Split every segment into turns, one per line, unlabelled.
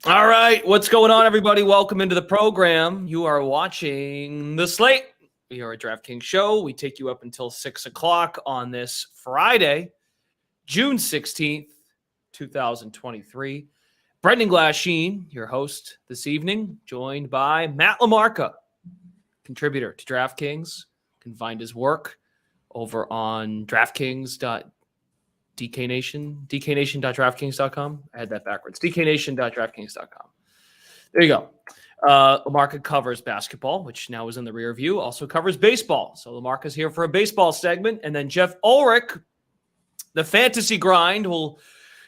All right, what's going on, everybody? Welcome into the program. You are watching the Slate. We are a DraftKings show. We take you up until 6 o'clock on this Friday, June 16th, 2023. Brendan Glasheen, your host this evening, joined by Matt LaMarca, contributor to DraftKings. You can find his work over on DKNation.DraftKings.com. I had that backwards. DKNation.DraftKings.com. There you go. LaMarca covers basketball, which now is in the rear view, also covers baseball. So LaMarca's here for a baseball segment. And then Jeff Ulrich, the fantasy grind, will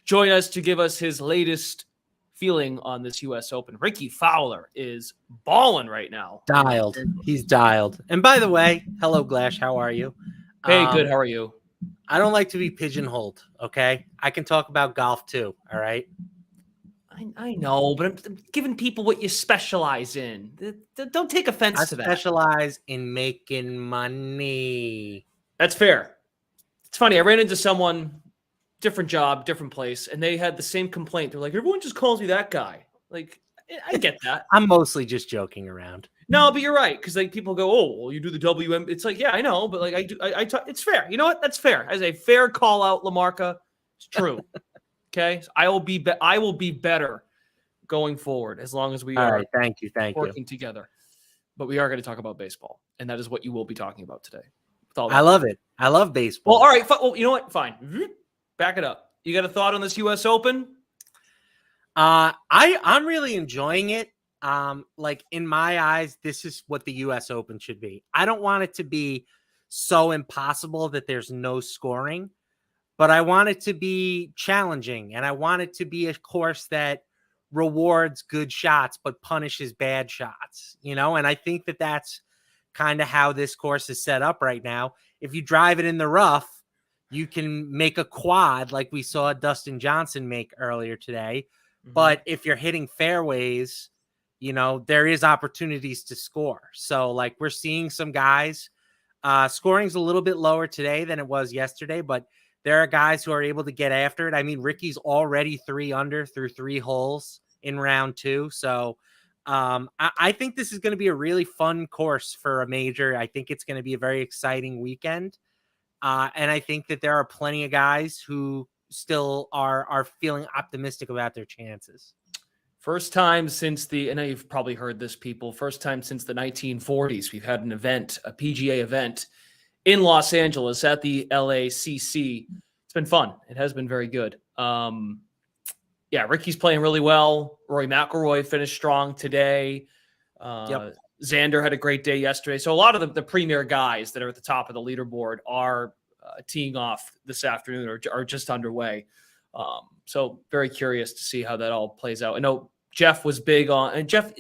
join us to give us his latest feeling on this U.S. Open. Ricky Fowler is balling right now.
Dialed. He's dialed. And by the way, hello, Glash. How are you?
Hey, good. How are you?
I don't like to be pigeonholed, okay? I can talk about golf too, all right?
I know, but I'm giving people what you specialize in. Don't take offense to that.
I specialize in making money.
That's fair. It's funny. I ran into someone, different job, different place, and they had the same complaint. They're like, everyone just calls me that guy. Like, I get that.
I'm mostly just joking around.
No, but you're right, because like people go, "Oh, well, you do the WM." It's like, yeah, I know, but like it's fair. You know what? That's fair. As a fair call out, LaMarca, it's true. Okay, so I will be better going forward as long as we are.
Right, thank you,
working together. But we are going to talk about baseball, and that is what you will be talking about today.
I love it. I love baseball.
Well, all right. Well, you know what? Fine. Back it up. You got a thought on this U.S. Open?
I'm really enjoying it. Like in my eyes, this is what the U.S. Open should be. I don't want it to be so impossible that there's no scoring, but I want it to be challenging, and I want it to be a course that rewards good shots but punishes bad shots, you know? And I think that that's kind of how this course is set up right now. If you drive it in the rough, you can make a quad like we saw Dustin Johnson make earlier today. Mm-hmm. But if you're hitting fairways, you know, there is opportunities to score. So like we're seeing some guys, scoring's a little bit lower today than it was yesterday, but there are guys who are able to get after it. I mean, Ricky's already 3 under through 3 holes in round 2. So I think this is going to be a really fun course for a major. I think it's going to be a very exciting weekend. And I think that there are plenty of guys who still are feeling optimistic about their chances.
First time since I know you've probably heard this, people, first time since the 1940s, we've had an event, a PGA event in Los Angeles at the LACC. It's been fun. It has been very good. Yeah, Ricky's playing really well. Rory McIlroy finished strong today. Xander had a great day yesterday. So a lot of the premier guys that are at the top of the leaderboard are teeing off this afternoon or are just underway. So very curious to see how that all plays out. I know Jeff was big on, and Jeff,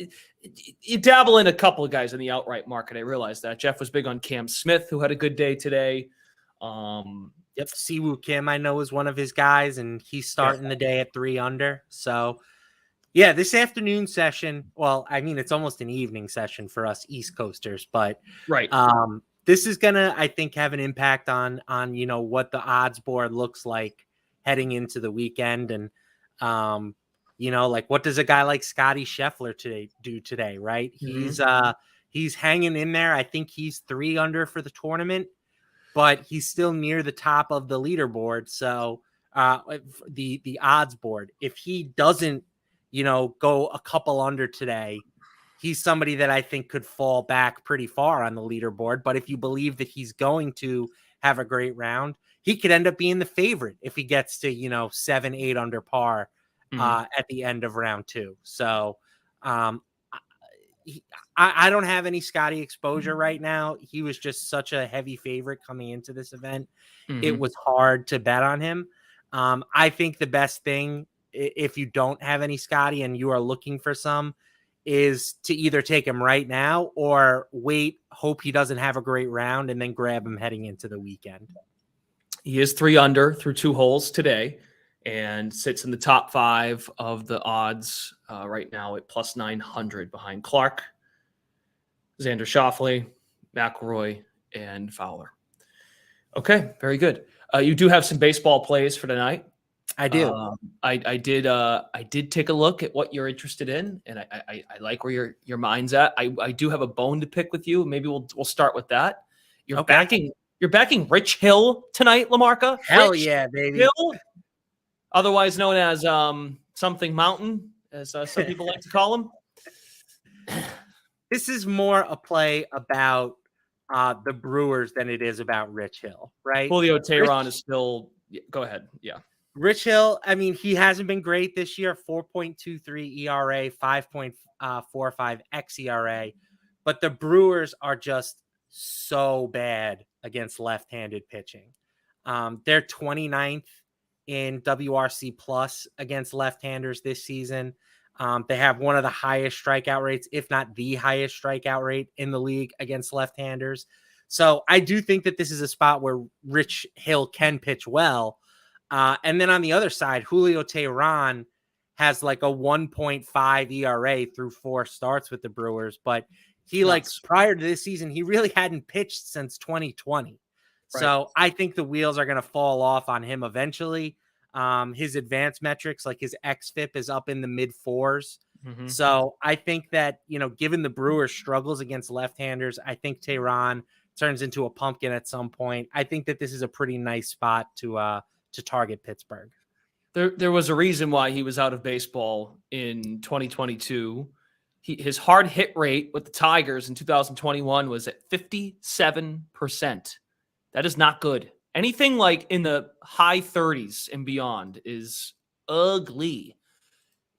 you dabble in a couple of guys in the outright market. I realized that. Jeff was big on Cam Smith, who had a good day today.
Siwoo Kim, I know, is one of his guys, and he's starting the day at 3 under. So, yeah, this afternoon session, well, I mean, it's almost an evening session for us East Coasters, but
right.
This is going to, I think, have an impact on, you know, what the odds board looks like heading into the weekend. And, you know, like what does a guy like Scotty Scheffler do today, right? Mm-hmm. He's hanging in there. I think he's 3 under for the tournament, but he's still near the top of the leaderboard. So the odds board, if he doesn't, you know, go a couple under today, he's somebody that I think could fall back pretty far on the leaderboard. But if you believe that he's going to have a great round, he could end up being the favorite if he gets to, you know, 7, 8 under par at the end of round 2. So I don't have any Scotty exposure right now. He was just such a heavy favorite coming into this event. Mm-hmm. It was hard to bet on him. I think the best thing, if you don't have any Scotty and you are looking for some, is to either take him right now or wait, hope he doesn't have a great round, and then grab him heading into the weekend.
He is 3 under through 2 holes today and sits in the top 5 of the odds right now at plus 900 behind Clark, Xander Schauffele, McIlroy, and Fowler. Okay, very good. You do have some baseball plays for tonight.
I do.
I did take a look at what you're interested in, and I like where your mind's at. I do have a bone to pick with you. Maybe we'll start with that. You're
Okay.
backing Rich Hill tonight, Lamarca.
Hell
Rich
yeah, baby.
Hill, otherwise known as something Mountain, as some people like to call him.
This is more a play about the Brewers than it is about Rich Hill, right?
Julio Teheran is still. Go ahead. Yeah.
Rich Hill, I mean, he hasn't been great this year. 4.23 ERA, 5.45 xERA, but the Brewers are just so bad against left-handed pitching. They're 29th in WRC plus against left-handers this season. They have one of the highest strikeout rates, if not the highest strikeout rate in the league against left-handers. So I do think that this is a spot where Rich Hill can pitch well. And then on the other side, Julio Teheran has like a 1.5 ERA through 4 starts with the Brewers, but he prior to this season, he really hadn't pitched since 2020. Right. So I think the wheels are going to fall off on him eventually. His advanced metrics, like his xFIP, is up in the mid 4s. Mm-hmm. So I think that, given the Brewers' struggles against left-handers, I think Teheran turns into a pumpkin at some point. I think that this is a pretty nice spot to target Pittsburgh.
There was a reason why he was out of baseball in 2022. His hard hit rate with the Tigers in 2021 was at 57%. That is not good. Anything like in the high 30s and beyond is ugly.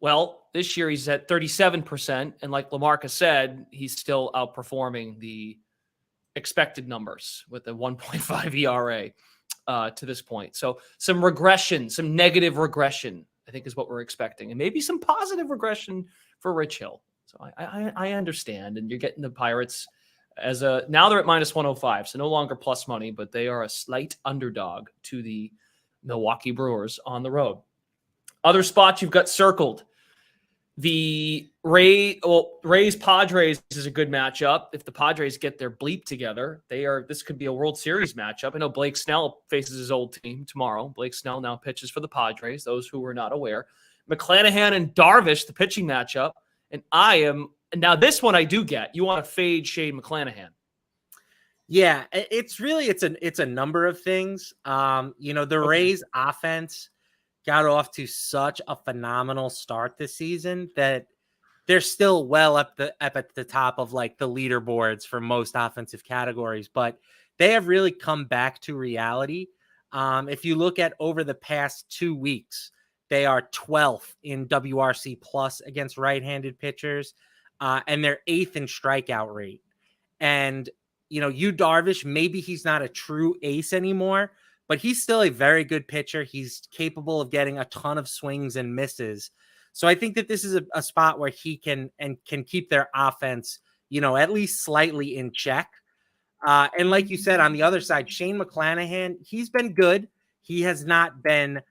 Well, this year he's at 37%. And like Lamarca said, he's still outperforming the expected numbers with a 1.5 ERA. To this point. So some regression, some negative regression, I think is what we're expecting. And maybe some positive regression for Rich Hill. So I understand. And you're getting the Pirates now they're at minus 105. So no longer plus money, but they are a slight underdog to the Milwaukee Brewers on the road. Other spots you've got circled. The Rays Padres is a good matchup. If the Padres get their bleep together, this could be a World Series matchup. I know Blake Snell faces his old team tomorrow. Blake Snell now pitches for the Padres, those who were not aware. McClanahan and Darvish, the pitching matchup. And now this one I do get. You want to fade Shane McClanahan.
Yeah, it's a number of things. The Rays offense got off to such a phenomenal start this season that they're still well up at the top of like the leaderboards for most offensive categories, but they have really come back to reality. If you look at over the past 2 weeks, they are 12th in WRC plus against right-handed pitchers, and they're 8th in strikeout rate. And, Darvish, maybe he's not a true ace anymore, but he's still a very good pitcher. He's capable of getting a ton of swings and misses. So I think that this is a spot where he can keep their offense, at least slightly in check. And like you said, on the other side, Shane McClanahan, he's been good. He has not been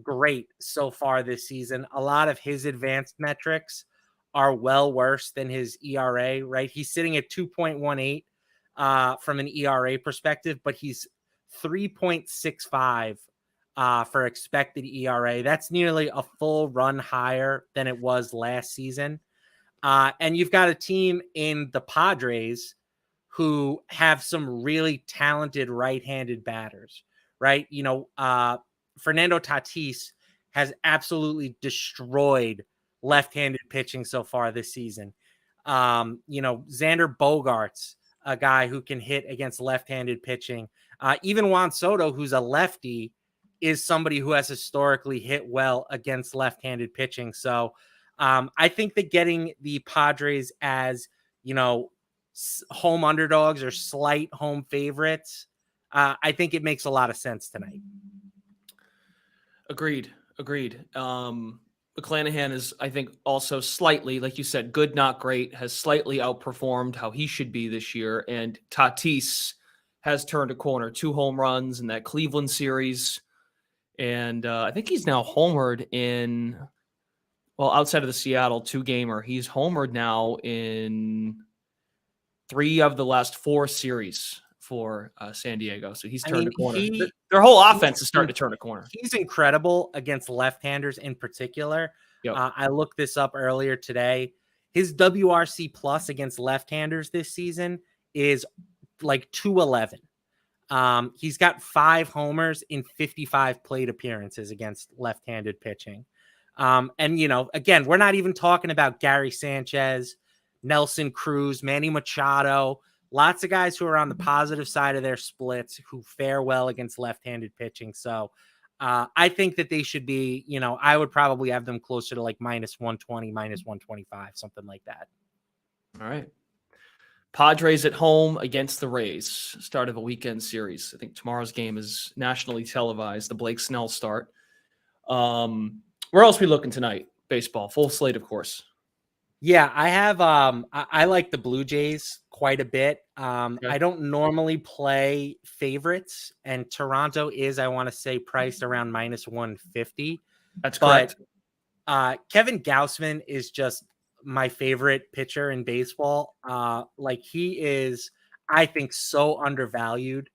great so far this season. A lot of his advanced metrics are well worse than his ERA, right? He's sitting at 2.18 from an ERA perspective, but he's 3.65 for expected ERA. That's nearly a full run higher than it was last season. And you've got a team in the Padres who have some really talented right-handed batters, right? Fernando Tatis has absolutely destroyed left-handed pitching so far this season. Xander Bogaerts, a guy who can hit against left-handed pitching. Even Juan Soto, who's a lefty, is somebody who has historically hit well against left-handed pitching. So I think that getting the Padres as, home underdogs or slight home favorites, I think it makes a lot of sense tonight.
Agreed. McClanahan is, I think, also slightly, like you said, good, not great, has slightly outperformed how he should be this year. And Tatis has turned a corner, 2 home runs in that Cleveland series. And I think he's now homered outside of the Seattle 2-gamer, he's homered now in 3 of the last 4 series for San Diego. So he's
I
turned
mean,
a corner. Their whole offense
he's
is starting to turn a corner.
He's incredible against left-handers in particular.
Yep.
I looked this up earlier today. His WRC plus against left-handers this season is like 211. He's got 5 homers in 55 plate appearances against left-handed pitching. And, you know, again, we're not even talking about Gary Sanchez, Nelson Cruz, Manny Machado, lots of guys who are on the positive side of their splits who fare well against left-handed pitching. So I think that they should be, you know, I would probably have them closer to like minus 120, minus 125, something like that.
All right. Padres at home against the Rays, start of a weekend series. I think tomorrow's game is nationally televised, the Blake Snell start. Where else are we looking tonight? Baseball, full slate, of course.
Yeah, I have I like the Blue Jays quite a bit.
Okay.
I don't normally play favorites, and Toronto is, I want to say, priced around minus 150.
That's correct.
But Kevin Gausman is just my favorite pitcher in baseball. Like he is, I think, so undervalued.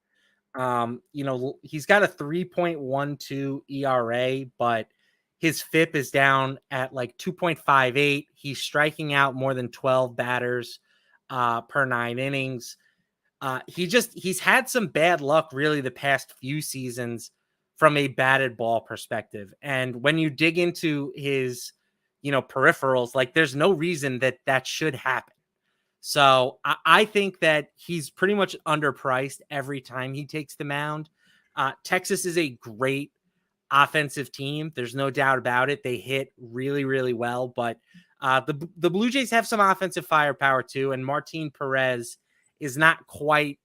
You know, he's got a 3.12 ERA, but his FIP is down at like 2.58. He's striking out more than 12 batters per 9 innings. He's had some bad luck really the past few seasons from a batted ball perspective. And when you dig into his, you know, peripherals, like there's no reason that should happen. So I think that he's pretty much underpriced every time he takes the mound. Texas is a great offensive team. There's no doubt about it. They hit really, really well, but the Blue Jays have some offensive firepower too. And Martin Perez is not quite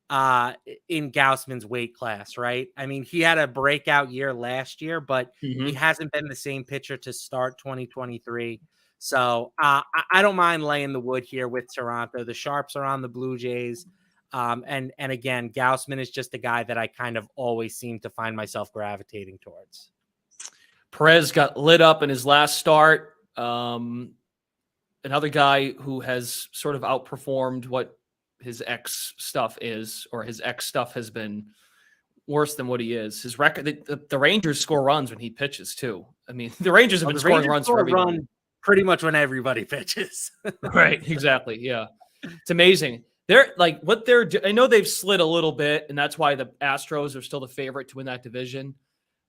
in Gausman's weight class, right? I mean, he had a breakout year last year, but he hasn't been the same pitcher to start 2023. So I don't mind laying the wood here with Toronto. The Sharps are on the Blue Jays. And again, Gausman is just a guy that I kind of always seem to find myself gravitating towards.
Perez got lit up in his last start. Another guy who has sort of outperformed what his X stuff is, or his X stuff has been worse than what he is. His record, the Rangers score runs when he pitches too. I mean, the Rangers have been scoring runs for everyone.
Pretty much when everybody pitches.
Right. Exactly. Yeah. It's amazing. I know they've slid a little bit, and that's why the Astros are still the favorite to win that division.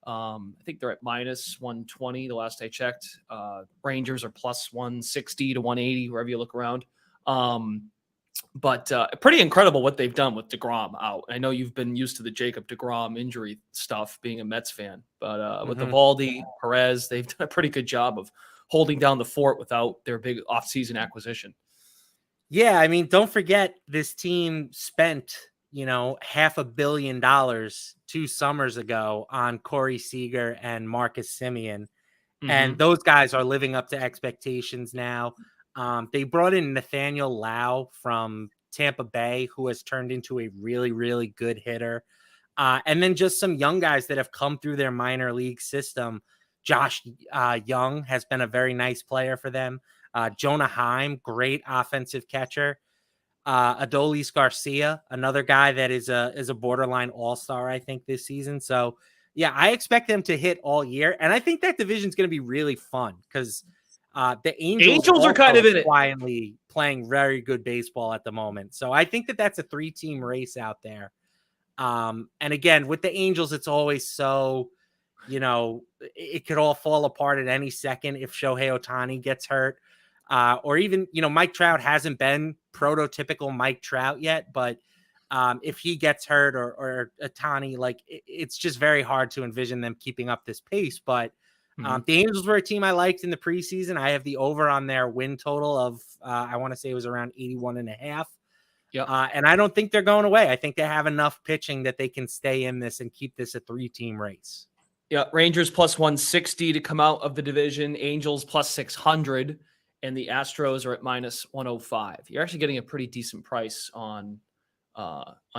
I think they're at minus 120 the last I checked. Rangers are plus 160 to 180, wherever you look around. But pretty incredible what they've done with DeGrom out. I know you've been used to the Jacob DeGrom injury stuff being a Mets fan, but with Eovaldi, Perez, they've done a pretty good job of holding down the fort without their big offseason acquisition.
Yeah, I mean, don't forget this team spent, you know, $500 million 2 summers ago on Corey Seager and Marcus Semien. And those guys are living up to expectations now. They brought in Nathaniel Lau from Tampa Bay, who has turned into a really, really good hitter. And then just some young guys that have come through their minor league system. Josh Young has been a very nice player for them. Jonah Heim, great offensive catcher. Adolis Garcia, another guy that is a borderline all-star, I think, this season. So, yeah, I expect them to hit all year. And I think that division is going to be really fun because the Angels
are kind of in it,
quietly playing very good baseball at the moment. So I think that that's a 3-team race out there. And again, with the Angels, it's always so, you know, it could all fall apart at any second if Shohei Ohtani gets hurt. Or even, you know, Mike Trout hasn't been prototypical Mike Trout yet, but if he gets hurt or Ohtani, like it's just very hard to envision them keeping up this pace. But the Angels were a team I liked in the preseason. I have the over on their win total of, I want to say it was around 81.5.
Yeah.
And I don't think they're going away. I think they have enough pitching that they can stay in this and keep this a 3-team race.
Yeah. Rangers plus 160 to come out of the division. Angels plus 600. And the Astros are at minus 105. You're actually getting a pretty decent price on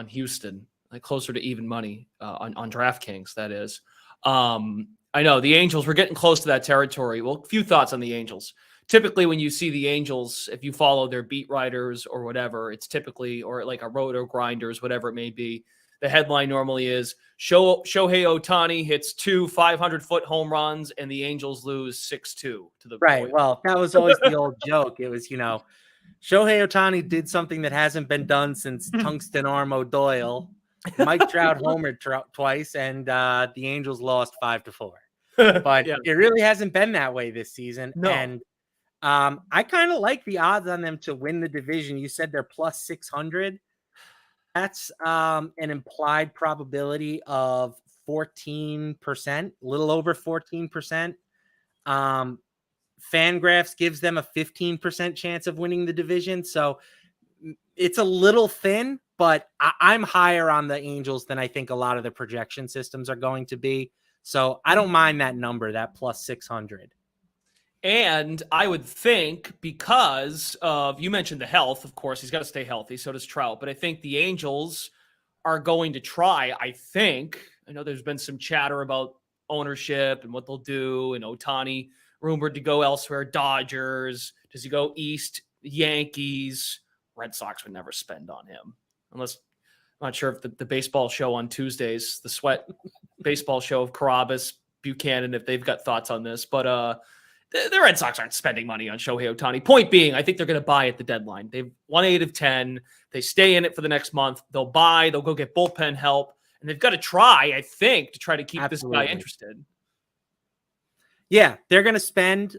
Houston, like closer to even money on DraftKings, that is. I know the Angels, we're getting close to that territory. Well, a few thoughts on the Angels. typically when you see the Angels, if you follow their beat writers or whatever, it's typically, or like a roto grinders, whatever it may be, the headline normally is Shohei Ohtani hits 2 500-foot home runs and the Angels lose 6-2 to the
Right.
Royals.
Well, that was always the old joke. It was, Shohei Ohtani did something that hasn't been done since Tungsten Arm O'Doyle. Mike Trout homered twice, and the Angels lost 5-4. But it really hasn't been that way this season.
No.
And I kind of like the odds on them to win the division. You said they're plus 600. That's an implied probability of 14%, a little over 14%. Fangraphs gives them a 15% chance of winning the division. So it's a little thin, but I'm higher on the Angels than I think a lot of the projection systems are going to be. So I don't mind that number, that plus 600.
And I would think because of, you mentioned the health, of course, he's got to stay healthy. So does Trout. But I think the Angels are going to try, I know there's been some chatter about ownership and what they'll do, and Ohtani rumored to go elsewhere. Dodgers. Does he go east? Yankees. Red Sox would never spend on him. Unless, I'm not sure if the baseball show on Tuesdays, the Sweat baseball show of Carabas, Buchanan, if they've got thoughts on this. But the Red Sox aren't spending money on Shohei Ohtani. Point being, I think they're going to buy at the deadline. They've won 8 of 10. They stay in it for the next month. They'll buy. They'll go get bullpen help. And they've got to try, I think, to try to keep this guy interested.
Yeah, they're going to spend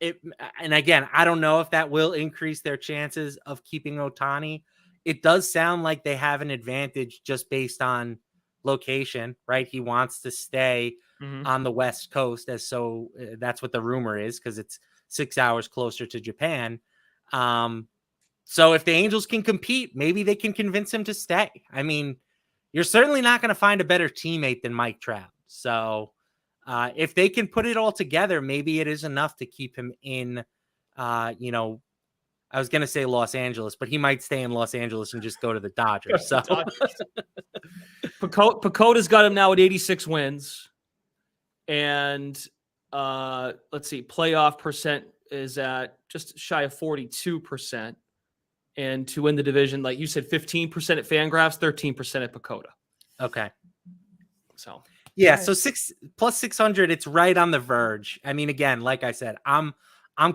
it. And again, I don't know if that will increase their chances of keeping Ohtani. It does sound like they have an advantage just based on location, right? He wants to stay on the West Coast, that's what the rumor is, because it's 6 hours closer to Japan. So if the Angels can compete, maybe they can convince him to stay. I mean, you're certainly not going to find a better teammate than Mike Trout. So if they can put it all together, maybe it is enough to keep him in, I was going to say Los Angeles, but he might stay in Los Angeles and just go to the Dodgers. So
Pacoda's got him now at 86 wins. And let's see, playoff percent is at just shy of 42%. And to win the division, like you said, 15% at Fangraphs, 13% at Pacoda.
Okay.
So
yeah, so plus 600, it's right on the verge. I mean, again, like I said, I'm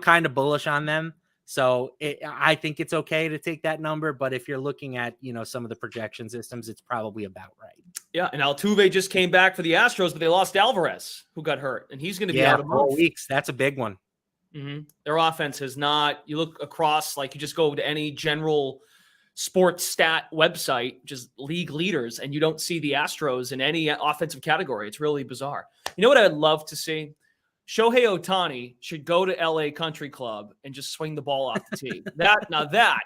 kind of bullish on them. So I think it's okay to take that number, but if you're looking at, some of the projection systems, it's probably about right.
Yeah, and Altuve just came back for the Astros, but they lost Alvarez, who got hurt, and he's going to be out of
4 weeks. That's a big one.
Their offense has not. You look across, like you just go to any general sports stat website, just league leaders, and you don't see the Astros in any offensive category. It's really bizarre. You know what I'd love to see? Shohei Ohtani should go to LA Country Club and just swing the ball off the tee. Now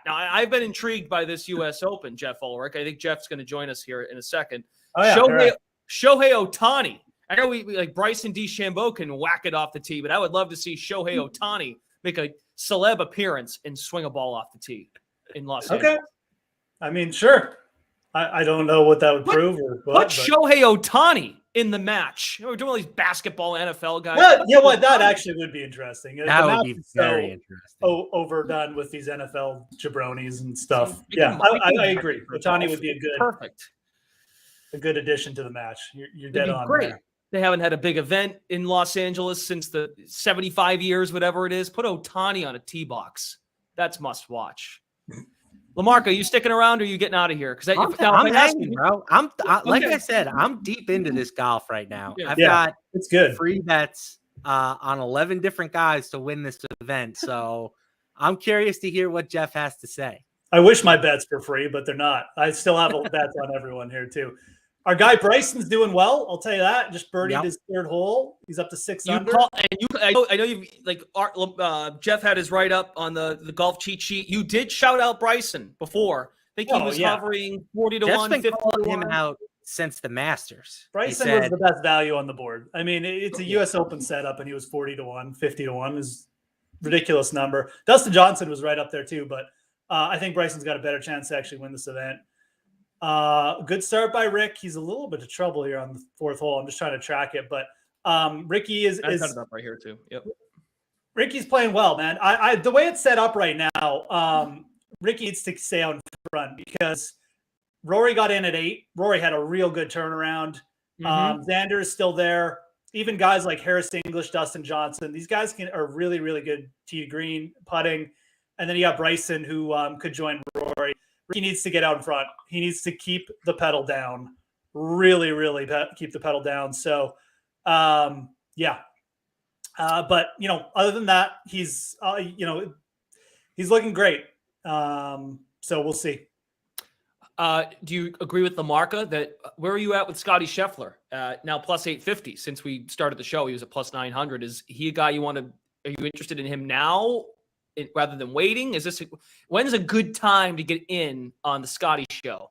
I've been intrigued by this U.S. Open, Jeff Ulrich. I think Jeff's going to join us here in a second. Oh, yeah, Shohei Ohtani. I know we like Bryson DeChambeau can whack it off the tee, but I would love to see Shohei Ohtani make a celeb appearance and swing a ball off the tee in Los Angeles. Okay.
I mean, sure. I don't know what that would prove.
Put Shohei Ohtani in the match. We're doing all these basketball NFL guys.
That actually would be interesting.
That would be very interesting.
Overdone with these NFL jabronis and stuff. Yeah, I agree. Ohtani would be a good addition to the match. You're dead on.
Great.
There.
They haven't had a big event in Los Angeles since the 75 years, whatever it is. Put Ohtani on a tee box. That's must watch. LaMarco, you sticking around or are you getting out of here? Because
I'm hanging, bro. Like I said, I'm deep into this golf right now. Yeah. I've got
it's good
free bets on 11 different guys to win this event. So I'm curious to hear what Jeff has to say.
I wish my bets were free, but they're not. I still have bets on everyone here too. Our guy Bryson's doing well. I'll tell you that. Just birdied his third hole. He's up to 6 under.
I know you like. Jeff had his write up on the golf cheat sheet. You did shout out Bryson before. I think he was hovering 40 to 1. 50 to
him out since the Masters.
Bryson was the best value on the board. I mean, it's a U.S. Open setup, and he was 40 to 1, 50 to 1 is ridiculous number. Dustin Johnson was right up there too, but I think Bryson's got a better chance to actually win this event. Good start by Rick. He's a little bit of trouble here on the 4th hole. I'm just trying to track it, but Ricky is
cut it up right here too. Yep.
Ricky's playing well, man. The way it's set up right now, Ricky needs to stay out in front because Rory got in at 8. Rory had a real good turnaround. Xander is still there. Even guys like Harris English, Dustin Johnson, these guys are really, really good tee to green putting. And then you got Bryson who could join Rory. Ricky needs to get out in front. He needs to keep the pedal down. Really, really keep the pedal down. So, yeah. But, other than that, he's looking great. So we'll see.
Do you agree with the marca that where are you at with Scotty Scheffler? Now plus 850 since we started the show. He was at plus 900. Is he a guy are you interested in him now rather than waiting? When's a good time to get in on the Scotty show?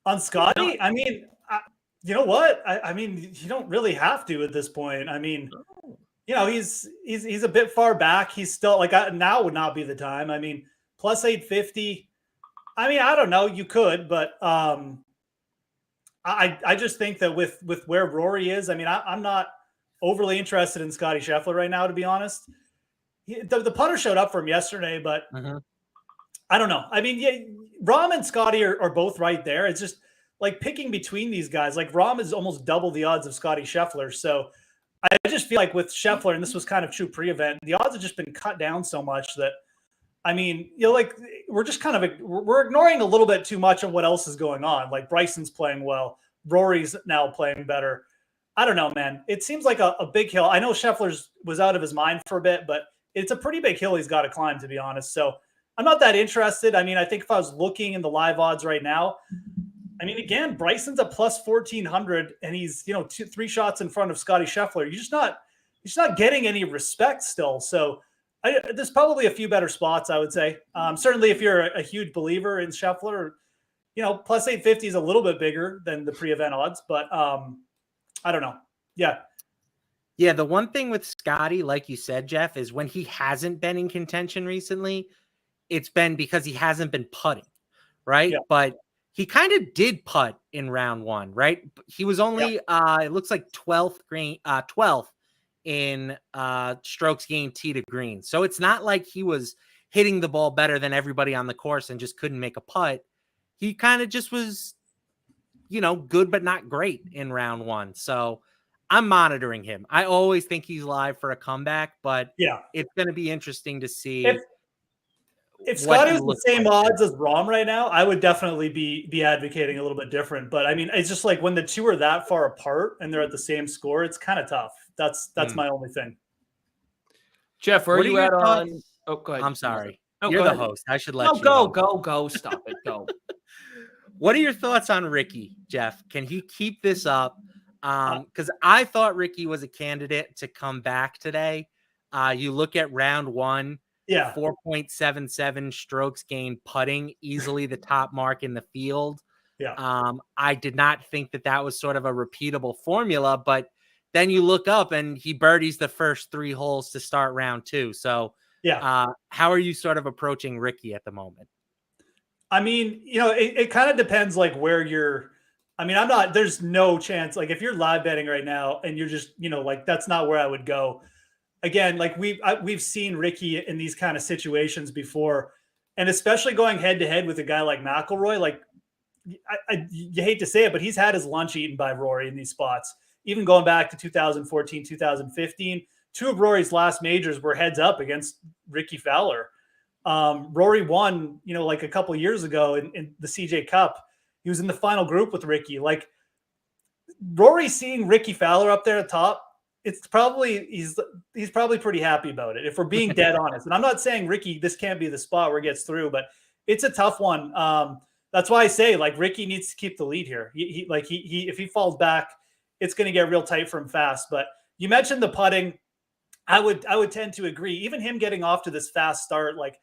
On Scotty? I mean, you know what? I mean, you don't really have to at this point. I mean, he's a bit far back. He's still now would not be the time. I mean, plus 850. I mean, I don't know. You could, but I just think that with where Rory is, I mean, I'm not overly interested in Scotty Scheffler right now, to be honest. The putter showed up for him yesterday, but I don't know. I mean, yeah, Rahm and Scotty are both right there. It's just like picking between these guys. Like Rahm is almost double the odds of Scotty Scheffler. So I just feel like with Scheffler, and this was kind of true pre-event, the odds have just been cut down so much that, I mean, we're just we're ignoring a little bit too much of what else is going on. Like Bryson's playing well. Rory's now playing better. I don't know, man. It seems like a big hill. I know Scheffler's was out of his mind for a bit, but it's a pretty big hill he's got to climb, to be honest. So I'm not that interested. I mean, I think if I was looking in the live odds right now, I mean, again, Bryson's a plus 1,400 and he's, 3 shots in front of Scotty Scheffler. You're just not getting any respect still. So there's probably a few better spots, I would say. Certainly if you're a huge believer in Scheffler, plus 850 is a little bit bigger than the pre-event odds, but I don't know. Yeah.
Yeah, the one thing with Scotty, like you said, Jeff, is when he hasn't been in contention recently, it's been because he hasn't been putting, right?
Yeah.
But he kind of did putt in round 1, right? He was only, it looks like 12th in strokes gained tee to green. So it's not like he was hitting the ball better than everybody on the course and just couldn't make a putt. He kind of just was, good but not great in round 1. So I'm monitoring him. I always think he's live for a comeback, but it's going to be interesting to see.
If Scotty was the same odds as Rahm right now, I would definitely be advocating a little bit different. But I mean, it's just like when the two are that far apart and they're at the same score, it's kind of tough. That's my only thing.
Jeff, where are you at on? Oh, go ahead.
I'm sorry.
No,
You're the host. I should let you
go. Stop it. Go.
What are your thoughts on Ricky, Jeff? Can he keep this up? Because I thought Ricky was a candidate to come back today. You look at round 1, 4.77 strokes gained putting, easily the top mark in the field.
Yeah.
I did not think that was sort of a repeatable formula, but then you look up and he birdies the first 3 holes to start round 2. So how are you sort of approaching Ricky at the moment?
I mean, it kind of depends like where you're. I mean, there's no chance. Like if you're live betting right now and you're just, like that's not where I would go. Again, like we've seen Ricky in these kind of situations before, and especially going head to head with a guy like McIlroy. Like you hate to say it, but he's had his lunch eaten by Rory in these spots. Even going back to 2014, 2015, 2 of Rory's last majors were heads up against Ricky Fowler. Rory won, like a couple of years ago in the CJ Cup. He was in the final group with Ricky. Like Rory seeing Ricky Fowler up there at top, it's probably he's probably pretty happy about it. If we're being dead honest, and I'm not saying Ricky, this can't be the spot where he gets through, but it's a tough one. That's why I say like Ricky needs to keep the lead here. He if he falls back, it's going to get real tight for him fast. But you mentioned the putting. I would tend to agree. Even him getting off to this fast start, like.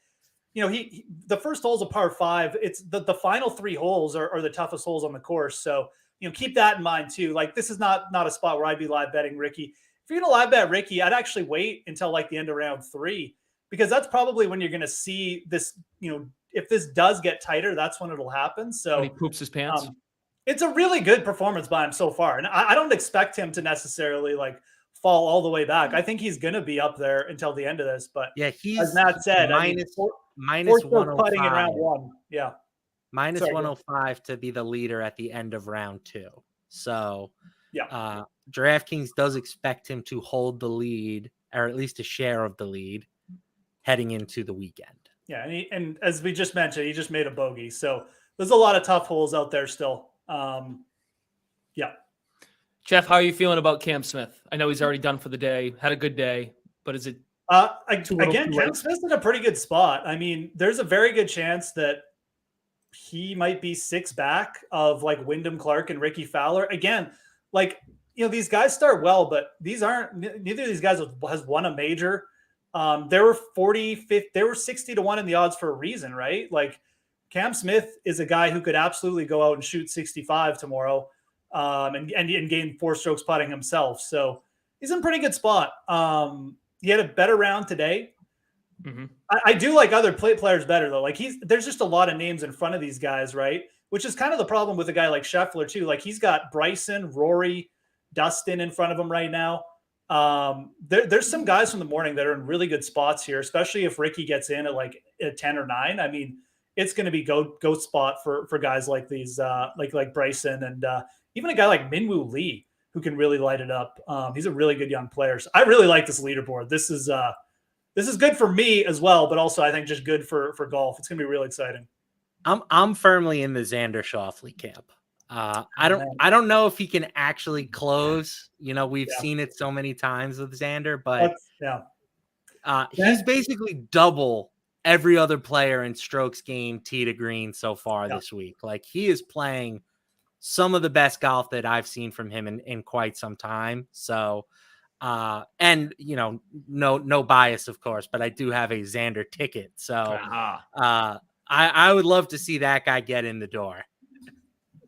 The first hole's a par 5. It's the final 3 holes are the toughest holes on the course. So, keep that in mind too. Like this is not a spot where I'd be live betting Ricky. If you're going to live bet Ricky, I'd actually wait until like the end of round 3, because that's probably when you're going to see this, if this does get tighter, that's when it'll happen. So
when he poops his pants.
It's a really good performance by him so far. And I don't expect him to necessarily like fall all the way back. I think he's going to be up there until the end of this. But
Yeah,
as Matt said,
minus
four
105.
putting in round one. Yeah.
Minus
Sorry,
105 to be the leader at the end of round 2. So
yeah.
DraftKings does expect him to hold the lead, or at least a share of the lead, heading into the weekend.
Yeah, and as we just mentioned, he just made a bogey. So there's a lot of tough holes out there still. Yeah.
Jeff, how are you feeling about Cam Smith? I know he's already done for the day, had a good day, but is it
again, Cam Smith's in a pretty good spot. I mean, there's a very good chance that he might be 6 back of like Wyndham Clark and Ricky Fowler. Again, like, these guys start well, but neither of these guys has won a major. They were 60 to 1 in the odds for a reason, right? Like, Cam Smith is a guy who could absolutely go out and shoot 65 tomorrow, and gain 4 strokes putting himself. So he's in a pretty good spot. He had a better round today.
Mm-hmm.
I do like other players better though. Like there's just a lot of names in front of these guys, right? Which is kind of the problem with a guy like Scheffler too. Like he's got Bryson, Rory, Dustin in front of him right now. There's some guys from the morning that are in really good spots here, especially if Ricky gets in at like a 10 or 9. I mean, it's going to be go spot for guys like these, like Bryson and even a guy like Minwoo Lee who can really light it up. He's a really good young player. So I really like this leaderboard. This is good for me as well, but also I think just good for golf. It's going to be really exciting.
I'm firmly in the Xander Schauffele camp. I don't know if he can actually close. We've seen it so many times with Xander, but he's basically double every other player in strokes gained tee to green so far this week. Like he is playing some of the best golf that I've seen from him in quite some time. So, and no bias, of course, but I do have a Xander ticket. So, I would love to see that guy get in the door.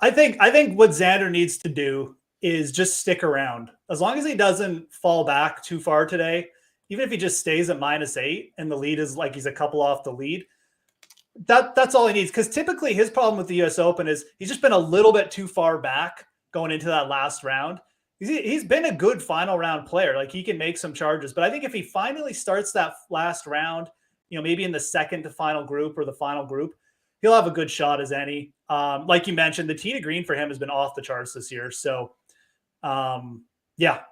I think what Xander needs to do is just stick around. As long as he doesn't fall back too far today, even if he just stays at -8 and the lead is like he's a couple off the lead, that's all he needs. Because typically his problem with the U.S. Open is he's just been a little bit too far back going into that last round. He's been a good final round player. Like he can make some charges. But I think if he finally starts that last round, maybe in the second to final group or the final group, he'll have a good shot as any. Like you mentioned, the tee to green for him has been off the charts this year. So,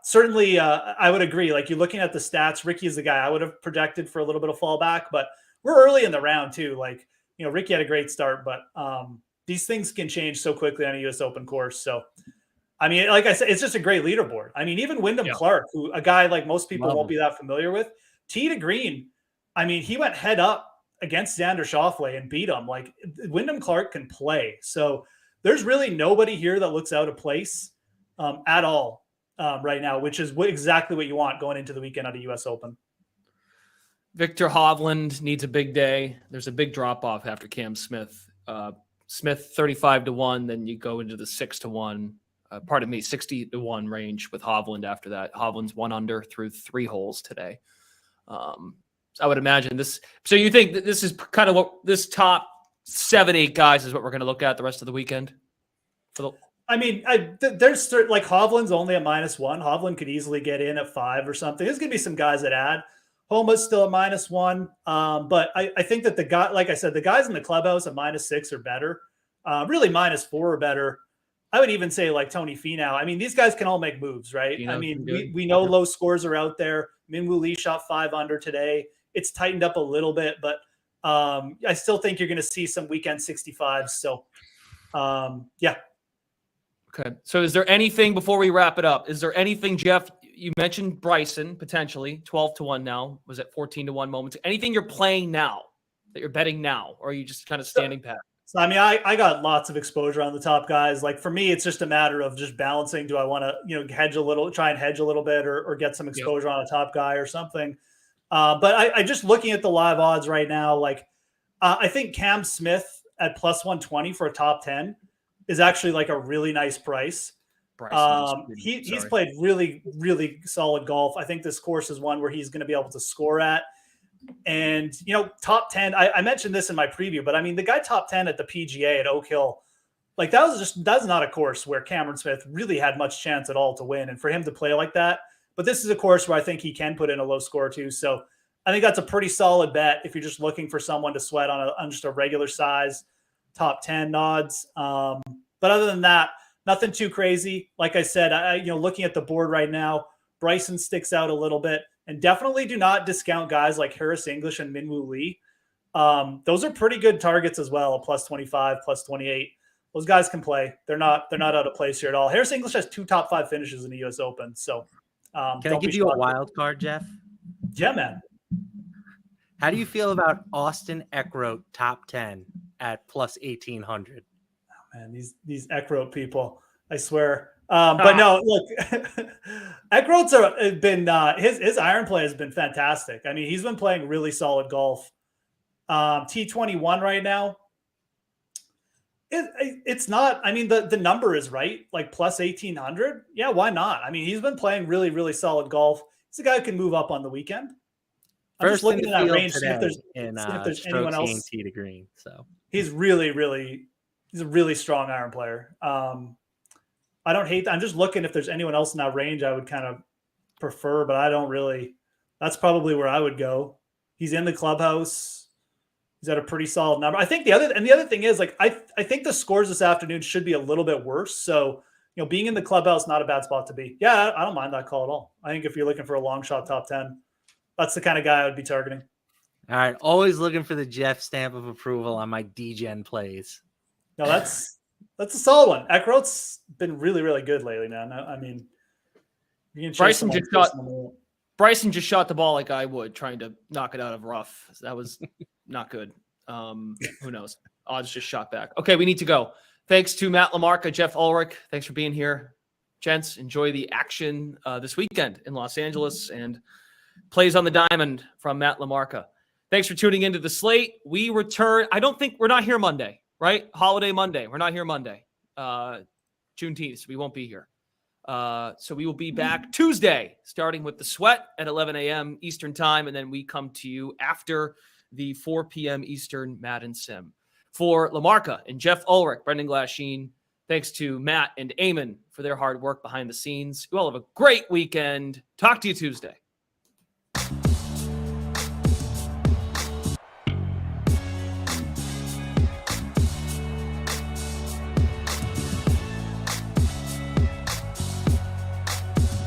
certainly I would agree. Like you're looking at the stats, Ricky is the guy I would have projected for a little bit of fallback, but we're early in the round too. Like, Ricky had a great start, but these things can change so quickly on a U.S. Open course. So, I mean, like I said, it's just a great leaderboard. I mean, even Wyndham Clark, who a guy like most people won't be that familiar with, tee to green. I mean, he went head up against Xander Schauffele and beat him. Like Wyndham Clark can play. So there's really nobody here that looks out of place at all right now, which is exactly what you want going into the weekend at a U.S. Open.
Victor Hovland needs a big day. There's a big drop off after Cam Smith. Smith 35 to 1, then you go into the 6 to 1. 60 to 1 range with Hovland after that. Hovland's 1 under through 3 holes today. I would imagine this. So you think that this is kind of what this top 7-8 guys is what we're going to look at the rest of the weekend?
There's like Hovland's only at -1. Hovland could easily get in at 5 or something. There's going to be some guys that add. Homa's still at -1. But I think that the guy, like I said, the guys in the clubhouse at -6 are better. Really -4 are better. I would even say like Tony Finau. I mean, these guys can all make moves, right?
I mean,
we know low scores are out there. Minwoo Lee shot 5 under today. It's tightened up a little bit, but I still think you're going to see some weekend 65s. So,
Okay. So is there anything before we wrap it up? Is there anything, Jeff? You mentioned Bryson potentially 12 to 1 now. Was it 14 to 1 moments? Anything you're playing now that you're betting now, or are you just kind of standing pat?
So, I mean, I got lots of exposure on the top guys. Like for me, it's just a matter of just balancing. Do I want to, hedge a little, try and hedge a little bit or get some exposure on a top guy or something? But I just looking at the live odds right now, like I think Cam Smith at +120 for a top 10 is actually like a really nice price. He's played really, really solid golf. I think this course is one where he's going to be able to score at. And, top 10, I mentioned this in my preview, but I mean, the guy top 10 at the PGA at Oak Hill, like that's not a course where Cameron Smith really had much chance at all to win. And for him to play like that, But this is a course where I think he can put in a low score too. So I think that's a pretty solid bet if you're just looking for someone to sweat on just a regular size top 10 odds. But other than that, nothing too crazy. Like I said, looking at the board right now, Bryson sticks out a little bit, and definitely do not discount guys like Harris English and Minwoo Lee. Those are pretty good targets as well. Plus 25, plus 28. Those guys can play. They're not out of place here at all. Harris English has 2 top 5 finishes in the U.S. Open. So
can I give you a wild card, Jeff?
Yeah, man.
How do you feel about Austin Eckroat top 10 at plus 1,800?
Oh, man, these Eckroat people, I swear. But no, look, Eckroat's been his iron play has been fantastic. I mean, he's been playing really solid golf. T21 right now. It's not. I mean, the number is right, like plus 1,800. Yeah, why not? I mean, he's been playing really, really solid golf. He's a guy who can move up on the weekend. I'm just looking at that range, see if there's anyone else.
Tee to green. So
he's a really strong iron player. I don't hate that. I'm just looking if there's anyone else in that range I would kind of prefer, but I don't really. That's probably where I would go. He's in the clubhouse. He's at a pretty solid number. I think the other thing is, like, I think the scores this afternoon should be a little bit worse. So, being in the clubhouse, not a bad spot to be. Yeah, I don't mind that call at all. I think if you're looking for a long shot top 10, that's the kind of guy I would be targeting.
All right. Always looking for the Jeff stamp of approval on my DGen plays.
No, that's a solid one. Eckroat's been really, really good lately, man. I mean,
Bryson just shot the ball like I would, trying to knock it out of rough. That was not good. Who knows? Odds just shot back. Okay, we need to go. Thanks to Matt LaMarca, Jeff Ulrich. Thanks for being here. Gents, enjoy the action this weekend in Los Angeles and plays on the diamond from Matt LaMarca. Thanks for tuning into the Slate. We return. We're not here Monday, right? Holiday Monday. We're not here Monday. Juneteenth. We won't be here. So we will be back Tuesday, starting with the sweat at 11 a.m. Eastern time. And then we come to you after the 4 p.m. Eastern Madden Sim. For LaMarca and Jeff Ulrich, Brendan Glasheen, thanks to Matt and Eamon for their hard work behind the scenes. You all have a great weekend. Talk to you Tuesday.